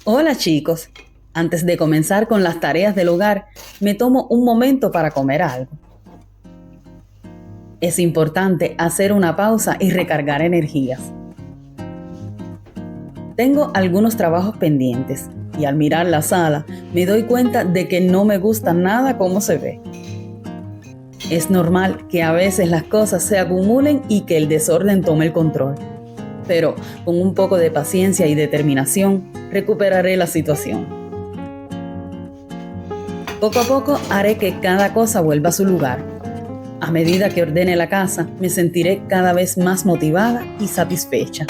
Hola chicos, antes de comenzar con las tareas del hogar, me tomo un momento para comer algo. Es importante hacer una pausa y recargar energías. Tengo algunos trabajos pendientes y al mirar la sala me doy cuenta de que no me gusta nada cómo se ve. Es normal que a veces las cosas se acumulen y que el desorden tome el control. Pero con un poco de paciencia y determinación, recuperaré la situación. Poco a poco haré que cada cosa vuelva a su lugar. A medida que ordene la casa, me sentiré cada vez más motivada y satisfecha.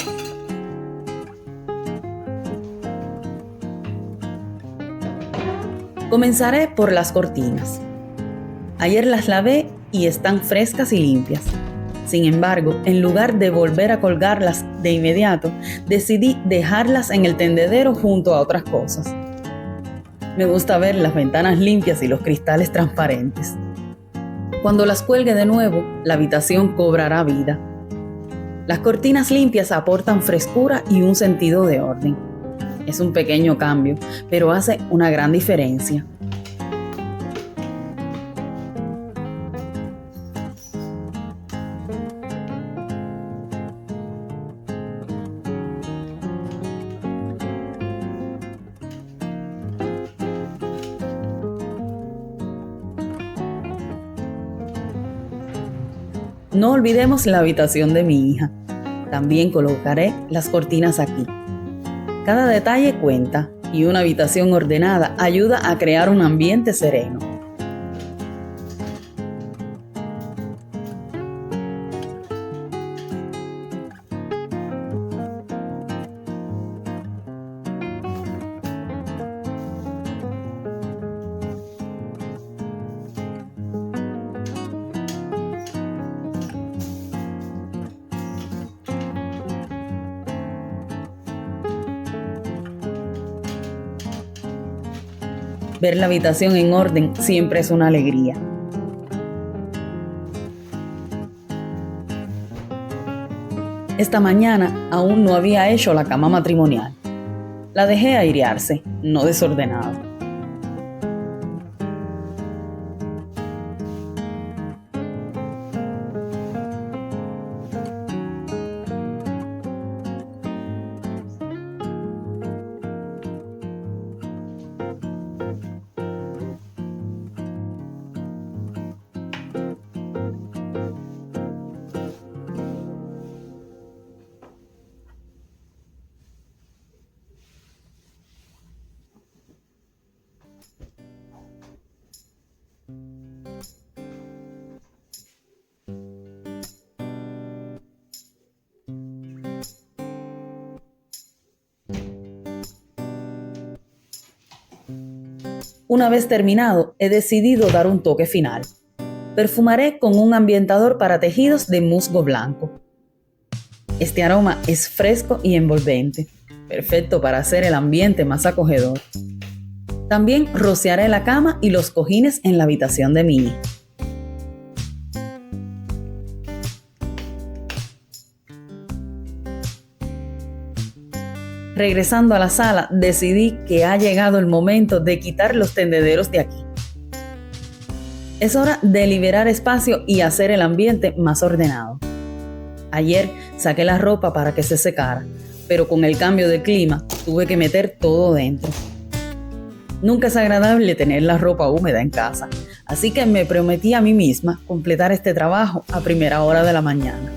Comenzaré por las cortinas. Ayer las lavé y están frescas y limpias. Sin embargo, en lugar de volver a colgarlas de inmediato, decidí dejarlas en el tendedero junto a otras cosas. Me gusta ver las ventanas limpias y los cristales transparentes. Cuando las cuelgue de nuevo, la habitación cobrará vida. Las cortinas limpias aportan frescura y un sentido de orden. Es un pequeño cambio, pero hace una gran diferencia. No olvidemos la habitación de mi hija. También colocaré las cortinas aquí. Cada detalle cuenta y una habitación ordenada ayuda a crear un ambiente sereno. Ver la habitación en orden siempre es una alegría. Esta mañana aún no había hecho la cama matrimonial. La dejé airearse, no desordenada. Una vez terminado, he decidido dar un toque final. Perfumaré con un ambientador para tejidos de musgo blanco. Este aroma es fresco y envolvente, perfecto para hacer el ambiente más acogedor. También rociaré la cama y los cojines en la habitación de mi hija. Regresando a la sala, decidí que ha llegado el momento de quitar los tendederos de aquí. Es hora de liberar espacio y hacer el ambiente más ordenado. Ayer saqué la ropa para que se secara, pero con el cambio de clima tuve que meter todo dentro. Nunca es agradable tener la ropa húmeda en casa, así que me prometí a mí misma completar este trabajo a primera hora de la mañana.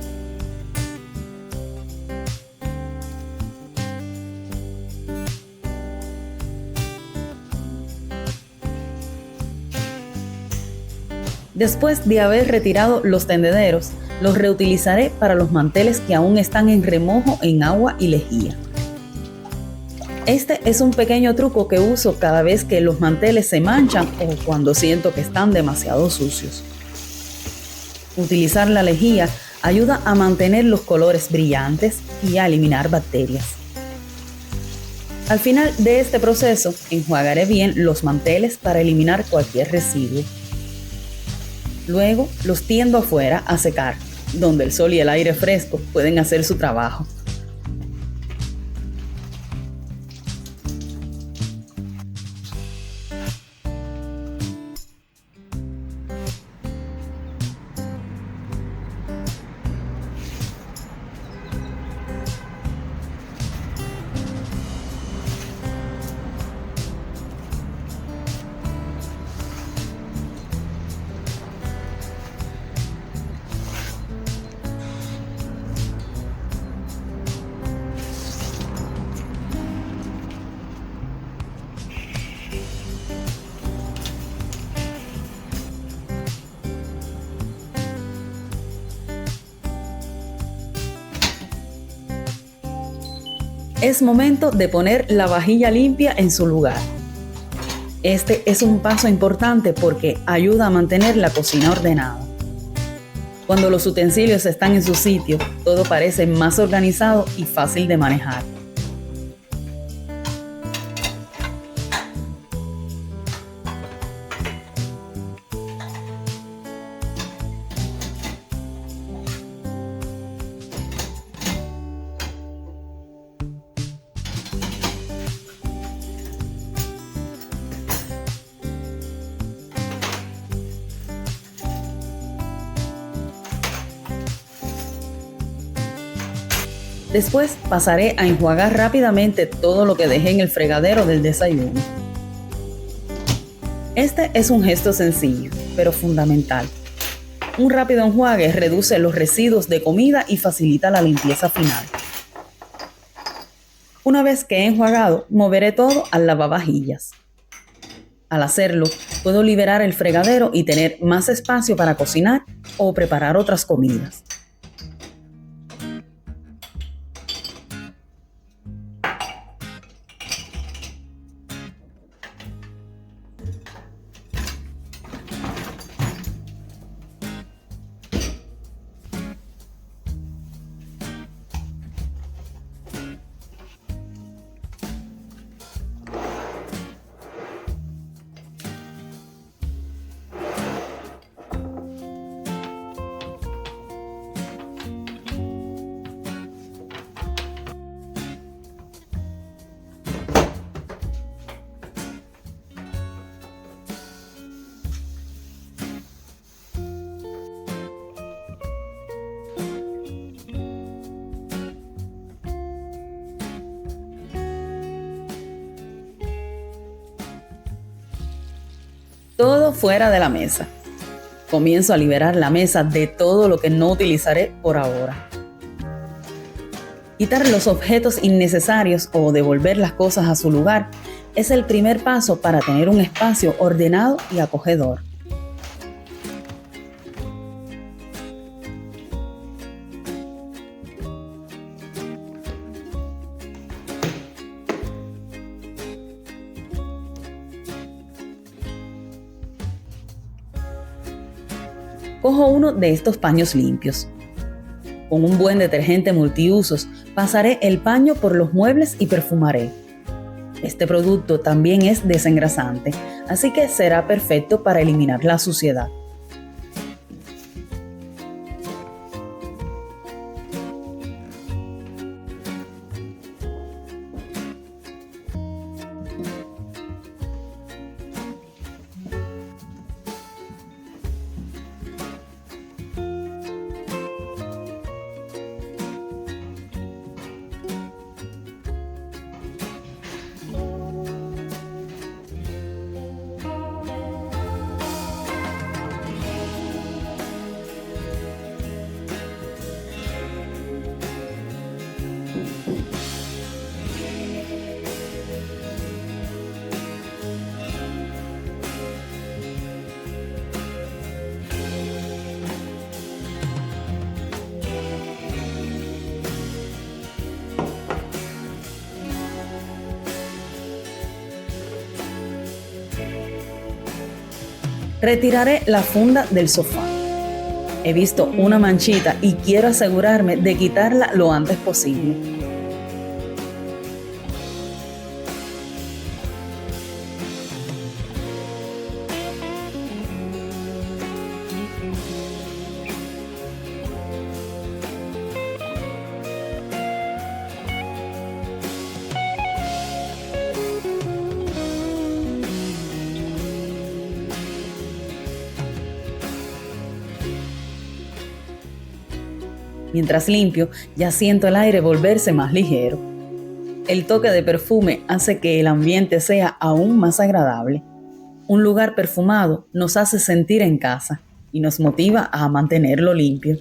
Después de haber retirado los tendederos, los reutilizaré para los manteles que aún están en remojo en agua y lejía. Este es un pequeño truco que uso cada vez que los manteles se manchan o cuando siento que están demasiado sucios. Utilizar la lejía ayuda a mantener los colores brillantes y a eliminar bacterias. Al final de este proceso, enjuagaré bien los manteles para eliminar cualquier residuo. Luego los tiendo afuera a secar, donde el sol y el aire fresco pueden hacer su trabajo. Es momento de poner la vajilla limpia en su lugar. Este es un paso importante porque ayuda a mantener la cocina ordenada. Cuando los utensilios están en su sitio, todo parece más organizado y fácil de manejar. Después pasaré a enjuagar rápidamente todo lo que dejé en el fregadero del desayuno. Este es un gesto sencillo, pero fundamental. Un rápido enjuague reduce los residuos de comida y facilita la limpieza final. Una vez que he enjuagado, moveré todo al lavavajillas. Al hacerlo, puedo liberar el fregadero y tener más espacio para cocinar o preparar otras comidas. Todo fuera de la mesa. Comienzo a liberar la mesa de todo lo que no utilizaré por ahora. Quitar los objetos innecesarios o devolver las cosas a su lugar es el primer paso para tener un espacio ordenado y acogedor. Cojo uno de estos paños limpios. Con un buen detergente multiusos, pasaré el paño por los muebles y perfumaré. Este producto también es desengrasante, así que será perfecto para eliminar la suciedad. Retiraré la funda del sofá. He visto una manchita y quiero asegurarme de quitarla lo antes posible. Mientras limpio, ya siento el aire volverse más ligero. El toque de perfume hace que el ambiente sea aún más agradable. Un lugar perfumado nos hace sentir en casa y nos motiva a mantenerlo limpio.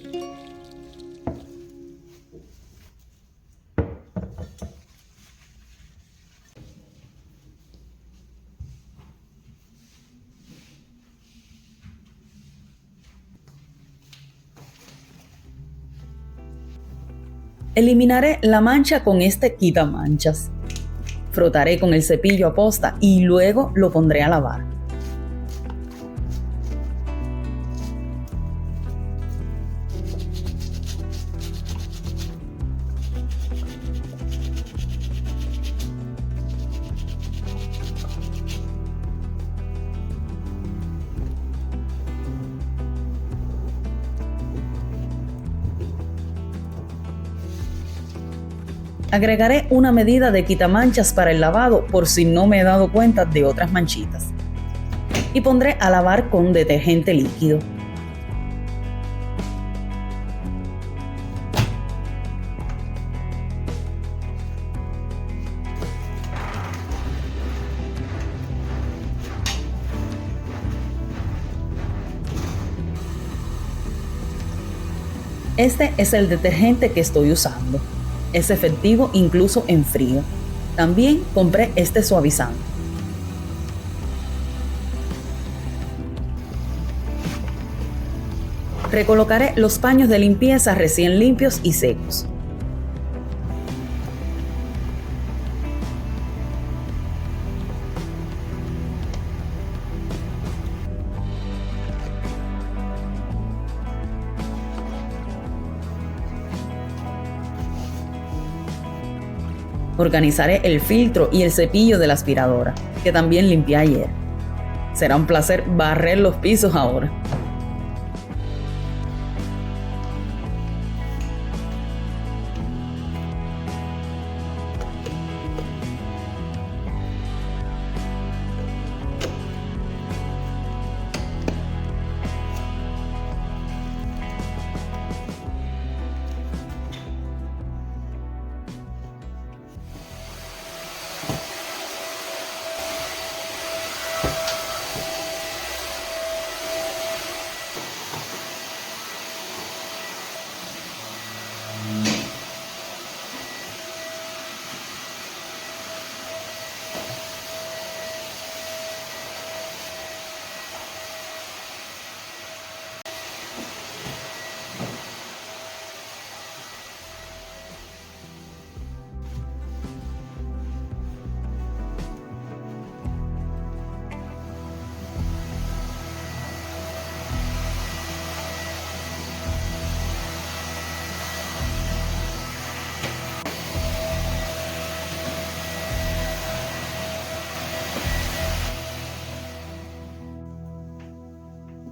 Eliminaré la mancha con este quitamanchas. Frotaré con el cepillo a posta y luego lo pondré a lavar. Agregaré una medida de quitamanchas para el lavado por si no me he dado cuenta de otras manchitas. Y pondré a lavar con detergente líquido. Este es el detergente que estoy usando. Es efectivo incluso en frío. También compré este suavizante. Recolocaré los paños de limpieza recién limpios y secos. Organizaré el filtro y el cepillo de la aspiradora, que también limpié ayer. Será un placer barrer los pisos ahora.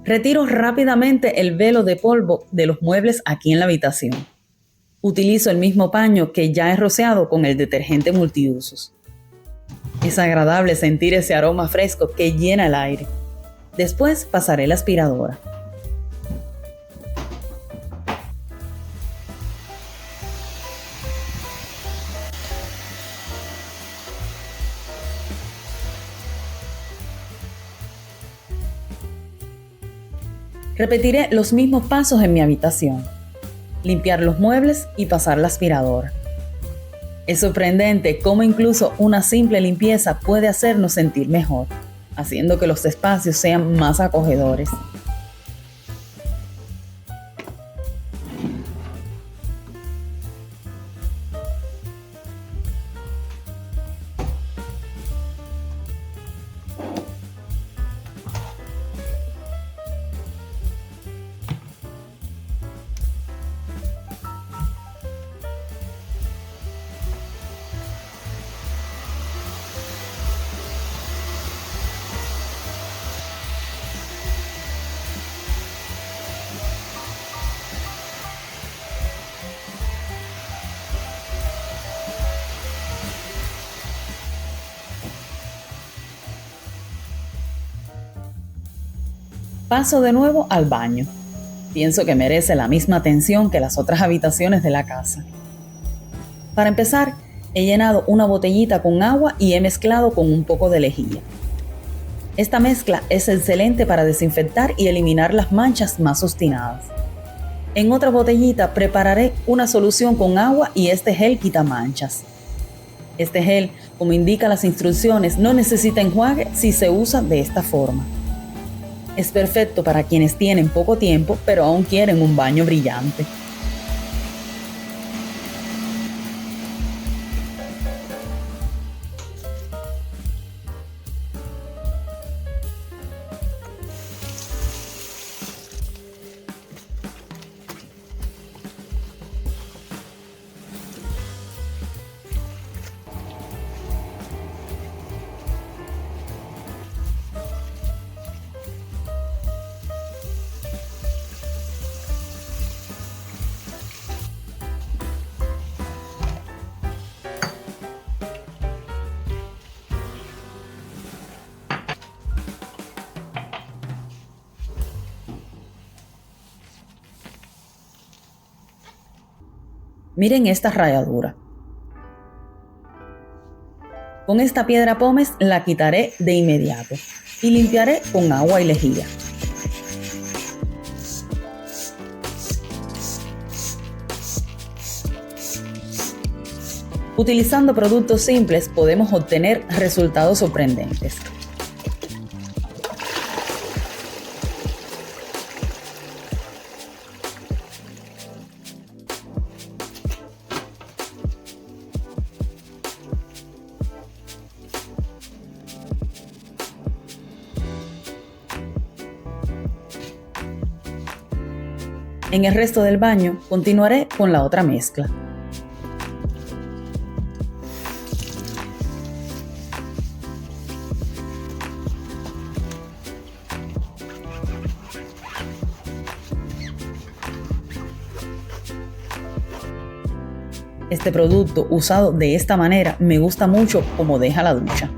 Retiro rápidamente el velo de polvo de los muebles aquí en la habitación. Utilizo el mismo paño que ya he rociado con el detergente multiusos. Es agradable sentir ese aroma fresco que llena el aire. Después pasaré la aspiradora. Repetiré los mismos pasos en mi habitación. Limpiar los muebles y pasar la aspiradora. Es sorprendente cómo incluso una simple limpieza puede hacernos sentir mejor, haciendo que los espacios sean más acogedores. Paso de nuevo al baño. Pienso que merece la misma atención que las otras habitaciones de la casa. Para empezar, he llenado una botellita con agua y he mezclado con un poco de lejía. Esta mezcla es excelente para desinfectar y eliminar las manchas más obstinadas. En otra botellita prepararé una solución con agua y este gel quitamanchas. Este gel, como indican las instrucciones, no necesita enjuague si se usa de esta forma. Es perfecto para quienes tienen poco tiempo, pero aún quieren un baño brillante. Miren esta rayadura. Con esta piedra pómez la quitaré de inmediato y limpiaré con agua y lejía. Utilizando productos simples podemos obtener resultados sorprendentes. En el resto del baño continuaré con la otra mezcla. Este producto usado de esta manera me gusta mucho como deja la ducha.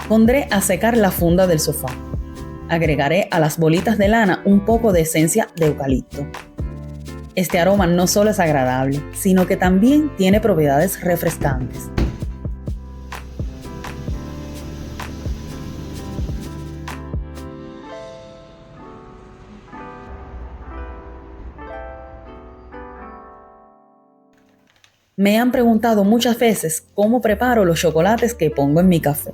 Pondré a secar la funda del sofá. Agregaré a las bolitas de lana un poco de esencia de eucalipto. Este aroma no solo es agradable, sino que también tiene propiedades refrescantes. Me han preguntado muchas veces cómo preparo los chocolates que pongo en mi café.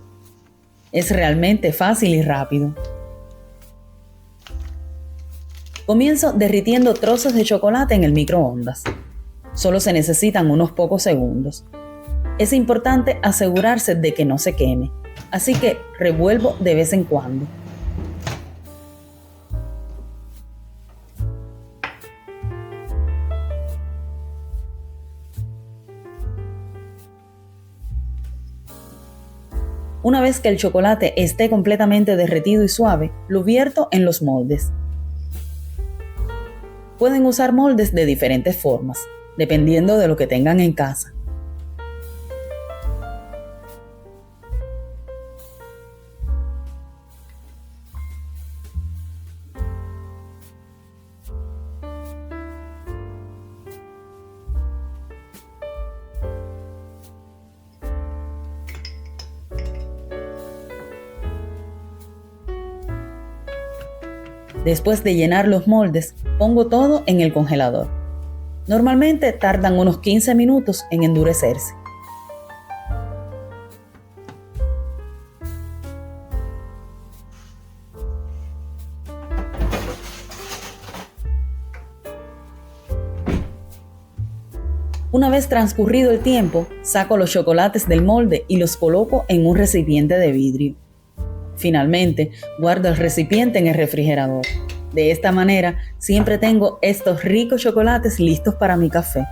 Es realmente fácil y rápido. Comienzo derritiendo trozos de chocolate en el microondas. Solo se necesitan unos pocos segundos. Es importante asegurarse de que no se queme, así que revuelvo de vez en cuando. Una vez que el chocolate esté completamente derretido y suave, lo vierto en los moldes. Pueden usar moldes de diferentes formas, dependiendo de lo que tengan en casa. Después de llenar los moldes, pongo todo en el congelador. Normalmente tardan unos 15 minutos en endurecerse. Una vez transcurrido el tiempo, saco los chocolates del molde y los coloco en un recipiente de vidrio. Finalmente, guardo el recipiente en el refrigerador. De esta manera, siempre tengo estos ricos chocolates listos para mi café.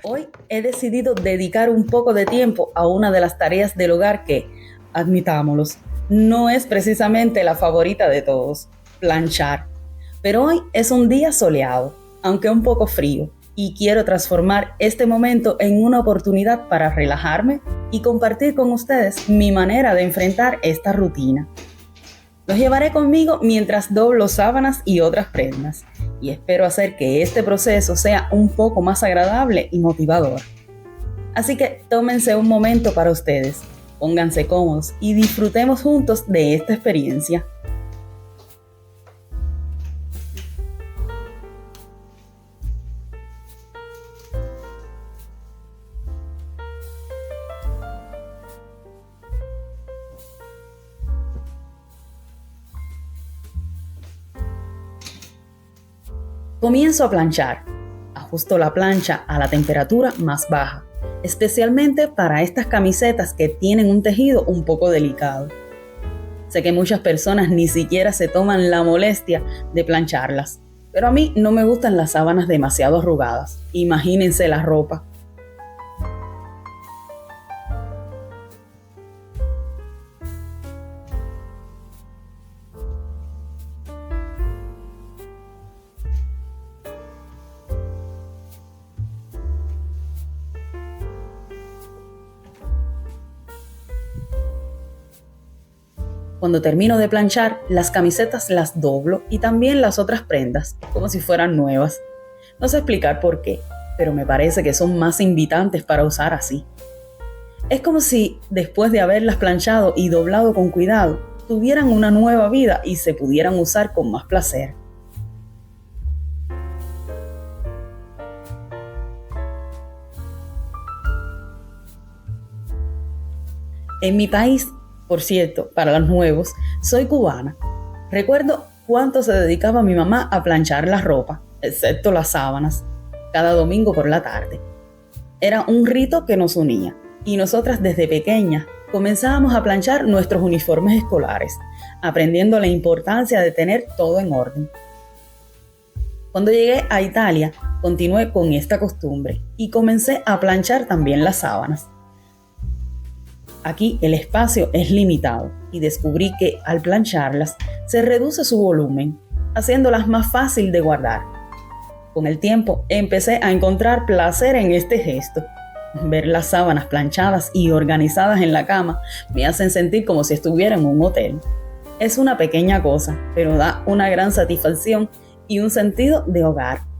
Hoy he decidido dedicar un poco de tiempo a una de las tareas del hogar que, admitámoslo, no es precisamente la favorita de todos, planchar. Pero hoy es un día soleado, aunque un poco frío, y quiero transformar este momento en una oportunidad para relajarme y compartir con ustedes mi manera de enfrentar esta rutina. Los llevaré conmigo mientras doblo sábanas y otras prendas y espero hacer que este proceso sea un poco más agradable y motivador. Así que tómense un momento para ustedes, pónganse cómodos y disfrutemos juntos de esta experiencia. Comienzo a planchar. Ajusto la plancha a la temperatura más baja, especialmente para estas camisetas que tienen un tejido un poco delicado. Sé que muchas personas ni siquiera se toman la molestia de plancharlas, pero a mí no me gustan las sábanas demasiado arrugadas. Imagínense la ropa. Cuando termino de planchar, las camisetas las doblo y también las otras prendas, como si fueran nuevas. No sé explicar por qué, pero me parece que son más invitantes para usar así. Es como si, después de haberlas planchado y doblado con cuidado, tuvieran una nueva vida y se pudieran usar con más placer. En mi país, por cierto, para los nuevos, soy cubana. Recuerdo cuánto se dedicaba mi mamá a planchar la ropa, excepto las sábanas, cada domingo por la tarde. Era un rito que nos unía, y nosotras desde pequeñas comenzábamos a planchar nuestros uniformes escolares, aprendiendo la importancia de tener todo en orden. Cuando llegué a Italia, continué con esta costumbre y comencé a planchar también las sábanas. Aquí el espacio es limitado y descubrí que al plancharlas se reduce su volumen, haciéndolas más fácil de guardar. Con el tiempo empecé a encontrar placer en este gesto. Ver las sábanas planchadas y organizadas en la cama me hacen sentir como si estuviera en un hotel. Es una pequeña cosa, pero da una gran satisfacción y un sentido de hogar.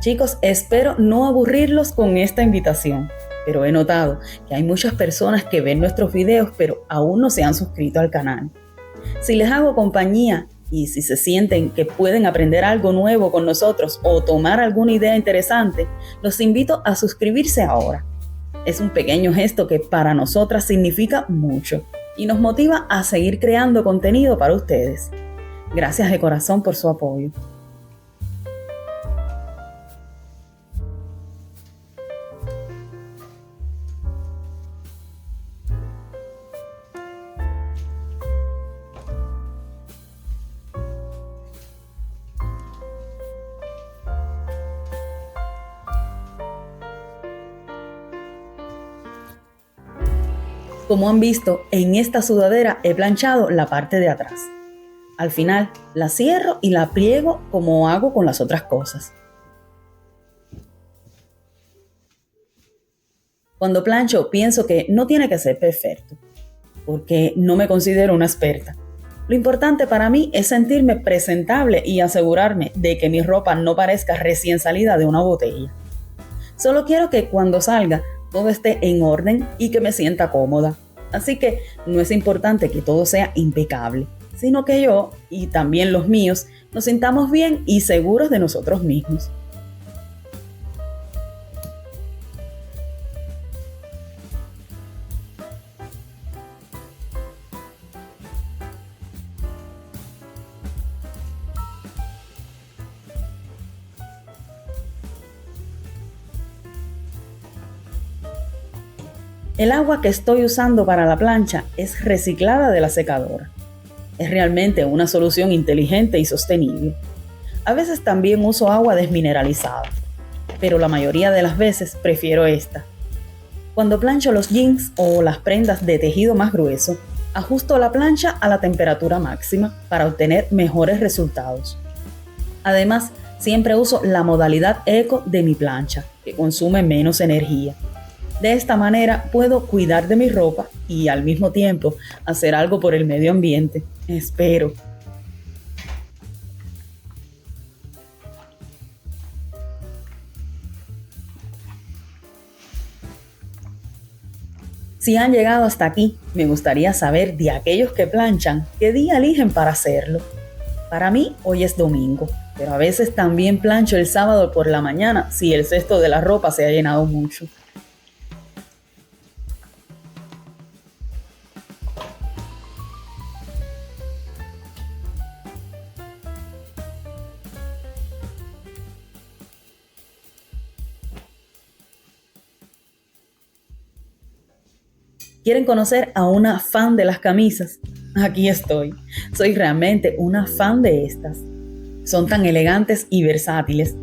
Chicos, espero no aburrirlos con esta invitación, pero he notado que hay muchas personas que ven nuestros videos pero aún no se han suscrito al canal. Si les hago compañía y si se sienten que pueden aprender algo nuevo con nosotros o tomar alguna idea interesante, los invito a suscribirse ahora. Es un pequeño gesto que para nosotras significa mucho y nos motiva a seguir creando contenido para ustedes. Gracias de corazón por su apoyo. Como han visto, en esta sudadera he planchado la parte de atrás. Al final la cierro y la pliego como hago con las otras cosas. Cuando plancho pienso que no tiene que ser perfecto, porque no me considero una experta. Lo importante para mí es sentirme presentable y asegurarme de que mi ropa no parezca recién salida de una botella. Solo quiero que cuando salga todo esté en orden y que me sienta cómoda. Así que no es importante que todo sea impecable, sino que yo y también los míos nos sintamos bien y seguros de nosotros mismos. El agua que estoy usando para la plancha es reciclada de la secadora. Es realmente una solución inteligente y sostenible. A veces también uso agua desmineralizada, pero la mayoría de las veces prefiero esta. Cuando plancho los jeans o las prendas de tejido más grueso, Ajusto la plancha a la temperatura máxima para obtener mejores resultados. Además, siempre uso la modalidad eco de mi plancha, que consume menos energía. De esta manera puedo cuidar de mi ropa y al mismo tiempo hacer algo por el medio ambiente. Espero. Si han llegado hasta aquí, me gustaría saber de aquellos que planchan, ¿qué día eligen para hacerlo? Para mí, hoy es domingo, pero a veces también plancho el sábado por la mañana si el cesto de la ropa se ha llenado mucho. ¿Quieren conocer a una fan de las camisas? Aquí estoy. Soy realmente una fan de estas. Son tan elegantes y versátiles.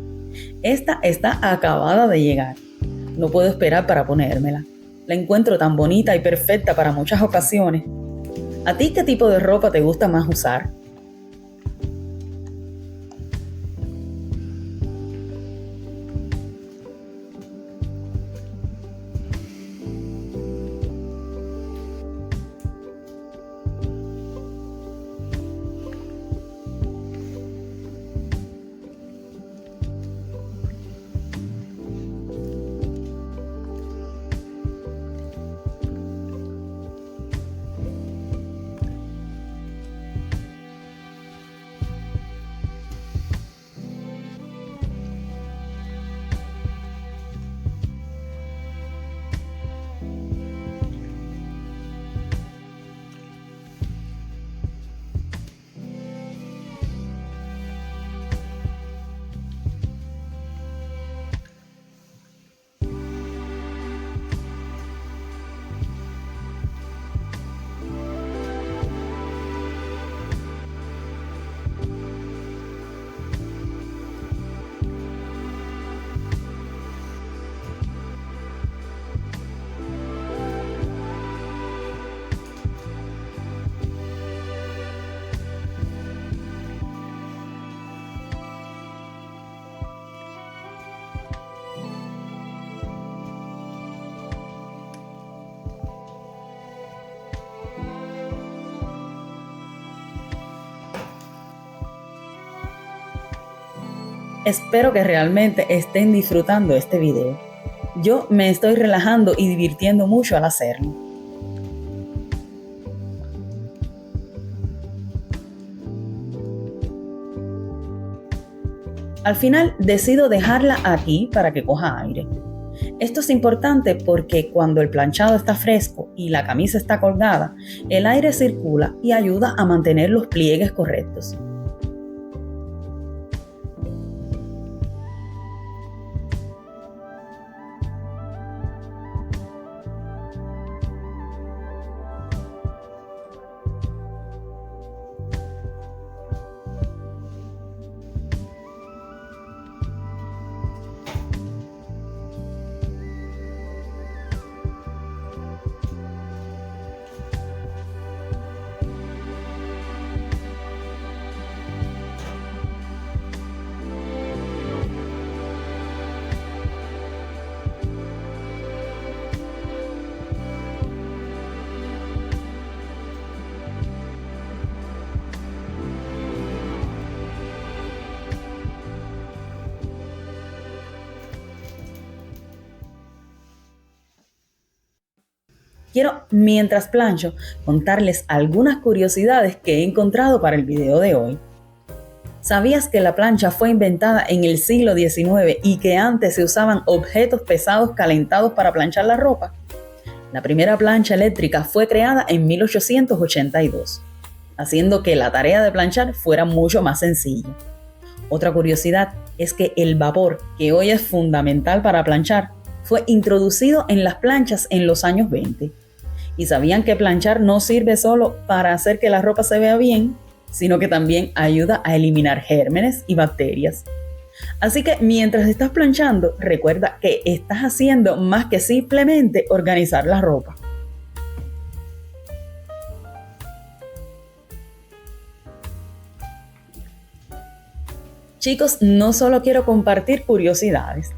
Esta está acabada de llegar. No puedo esperar para ponérmela. La encuentro tan bonita y perfecta para muchas ocasiones. ¿A ti qué tipo de ropa te gusta más usar? Espero que realmente estén disfrutando este video. Yo me estoy relajando y divirtiendo mucho al hacerlo. Al final decido dejarla aquí para que coja aire. Esto es importante porque cuando el planchado está fresco y la camisa está colgada, el aire circula y ayuda a mantener los pliegues correctos. Quiero, mientras plancho, contarles algunas curiosidades que he encontrado para el video de hoy. ¿Sabías que la plancha fue inventada en el siglo XIX y que antes se usaban objetos pesados calentados para planchar la ropa? La primera plancha eléctrica fue creada en 1882, haciendo que la tarea de planchar fuera mucho más sencilla. Otra curiosidad es que el vapor, que hoy es fundamental para planchar, fue introducido en las planchas en los años 20. ¿Y sabían que planchar no sirve solo para hacer que la ropa se vea bien, sino que también ayuda a eliminar gérmenes y bacterias? Así que mientras estás planchando, recuerda que estás haciendo más que simplemente organizar la ropa. Chicos, no solo quiero compartir curiosidades,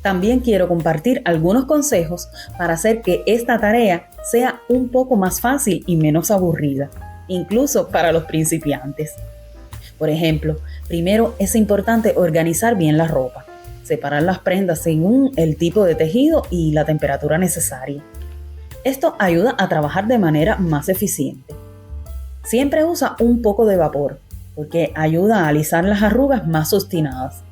también quiero compartir algunos consejos para hacer que esta tarea sea un poco más fácil y menos aburrida, incluso para los principiantes. Por ejemplo, primero es importante organizar bien la ropa, separar las prendas según el tipo de tejido y la temperatura necesaria. Esto ayuda a trabajar de manera más eficiente. Siempre usa un poco de vapor, porque ayuda a alisar las arrugas más obstinadas.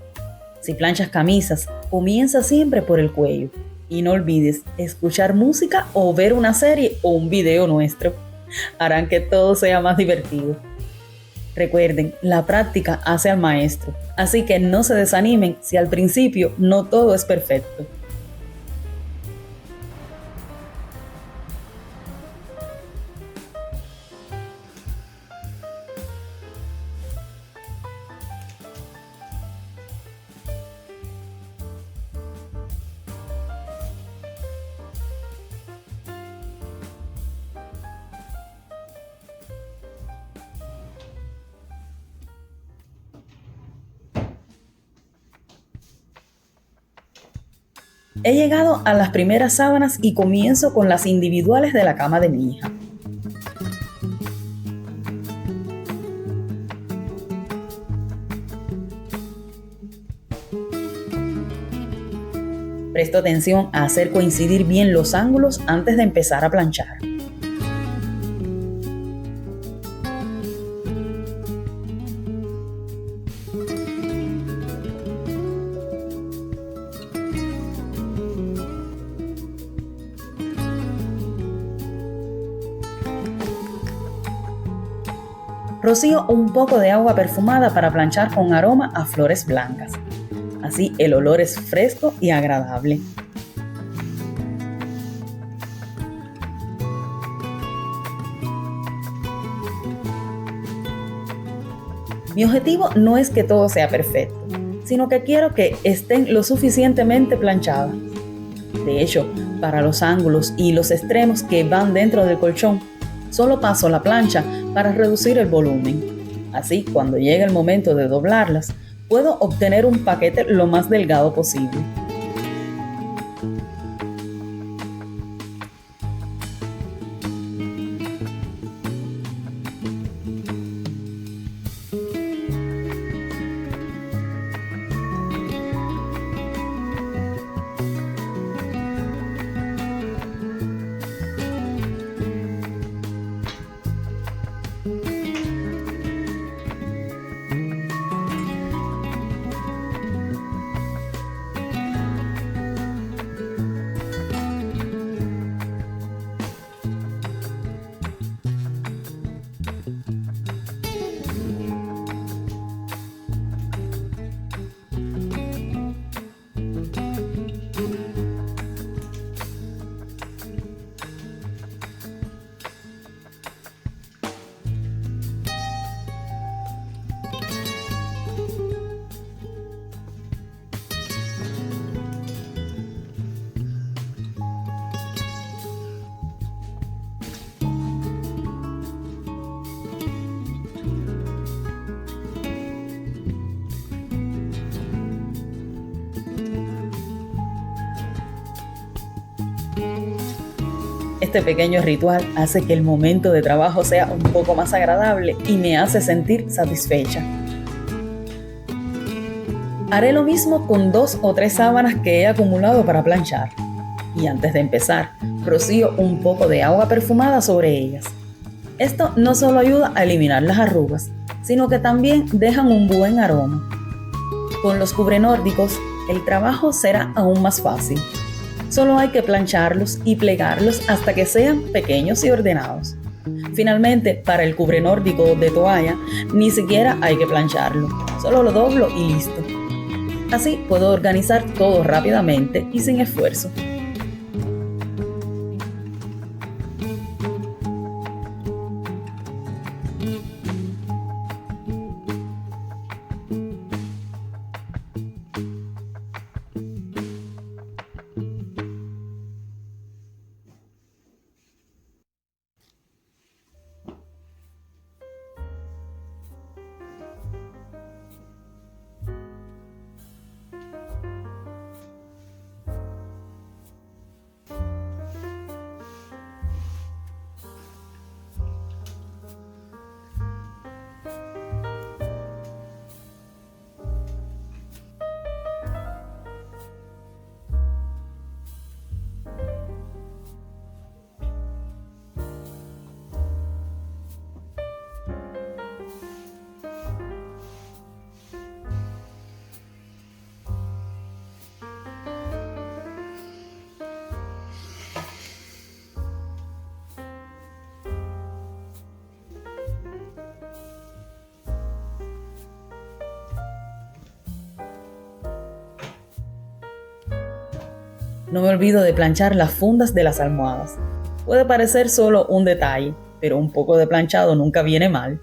Si planchas camisas, comienza siempre por el cuello. Y no olvides escuchar música o ver una serie o un video nuestro. Harán que todo sea más divertido. Recuerden, la práctica hace al maestro, así que no se desanimen si al principio no todo es perfecto. He llegado a las primeras sábanas y comienzo con las individuales de la cama de mi hija. Presto atención a hacer coincidir bien los ángulos antes de empezar a planchar. Rocío un poco de agua perfumada para planchar con aroma a flores blancas. Así el olor es fresco y agradable. Mi objetivo no es que todo sea perfecto, sino que quiero que estén lo suficientemente planchadas. De hecho, para los ángulos y los extremos que van dentro del colchón, solo paso la plancha para reducir el volumen. Así, cuando llegue el momento de doblarlas, puedo obtener un paquete lo más delgado posible. Este pequeño ritual hace que el momento de trabajo sea un poco más agradable y me hace sentir satisfecha. Haré lo mismo con 2 o 3 sábanas que he acumulado para planchar. Y antes de empezar, rocío un poco de agua perfumada sobre ellas. Esto no solo ayuda a eliminar las arrugas, sino que también dejan un buen aroma. Con los cubrenórdicos, el trabajo será aún más fácil. Solo hay que plancharlos y plegarlos hasta que sean pequeños y ordenados. Finalmente, para el cubrenórdico de toalla, ni siquiera hay que plancharlo, solo lo doblo y listo. Así puedo organizar todo rápidamente y sin esfuerzo. No me olvido de planchar las fundas de las almohadas. Puede parecer solo un detalle, pero un poco de planchado nunca viene mal.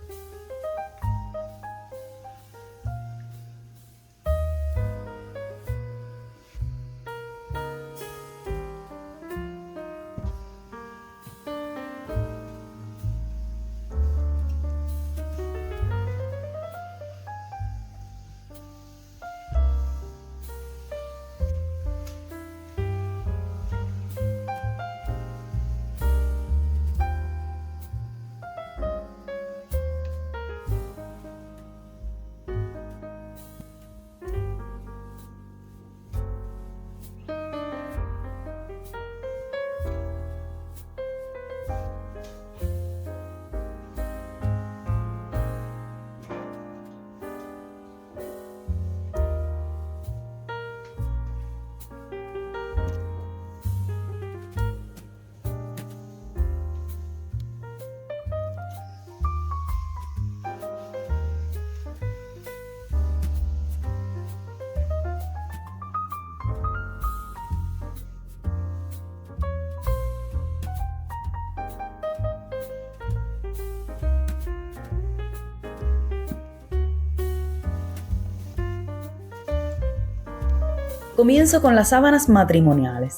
Comienzo con las sábanas matrimoniales.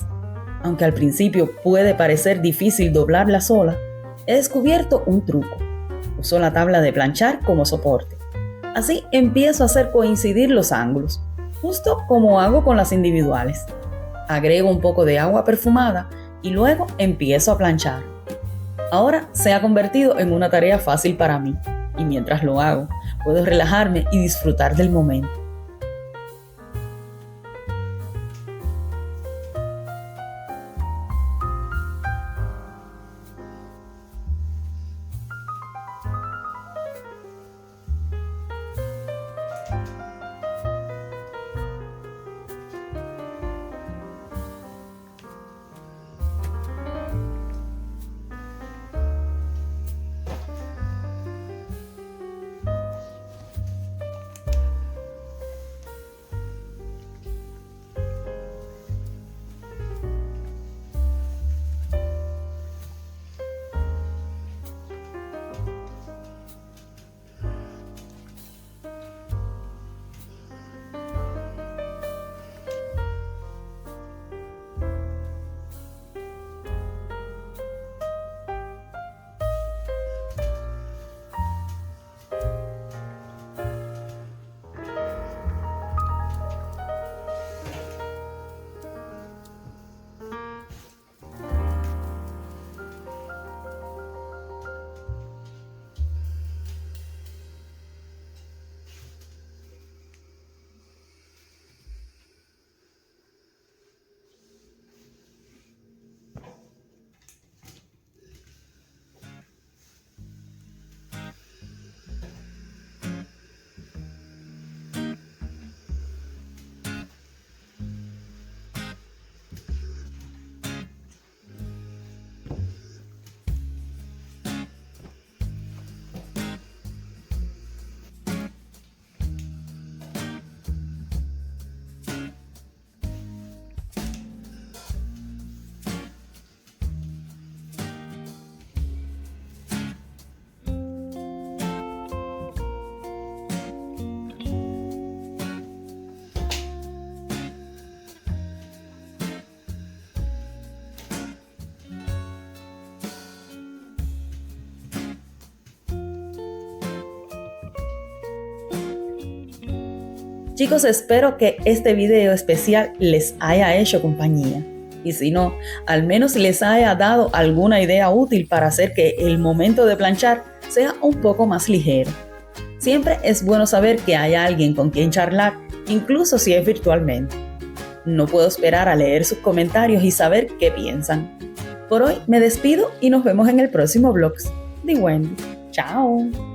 Aunque al principio puede parecer difícil doblarla sola, he descubierto un truco. Uso la tabla de planchar como soporte. Así empiezo a hacer coincidir los ángulos, justo como hago con las individuales. Agrego un poco de agua perfumada y luego empiezo a planchar. Ahora se ha convertido en una tarea fácil para mí, y mientras lo hago, puedo relajarme y disfrutar del momento. Chicos, espero que este video especial les haya hecho compañía. Y si no, al menos les haya dado alguna idea útil para hacer que el momento de planchar sea un poco más ligero. Siempre es bueno saber que hay alguien con quien charlar, incluso si es virtualmente. No puedo esperar a leer sus comentarios y saber qué piensan. Por hoy me despido y nos vemos en el próximo vlog de Wendy. ¡Chao!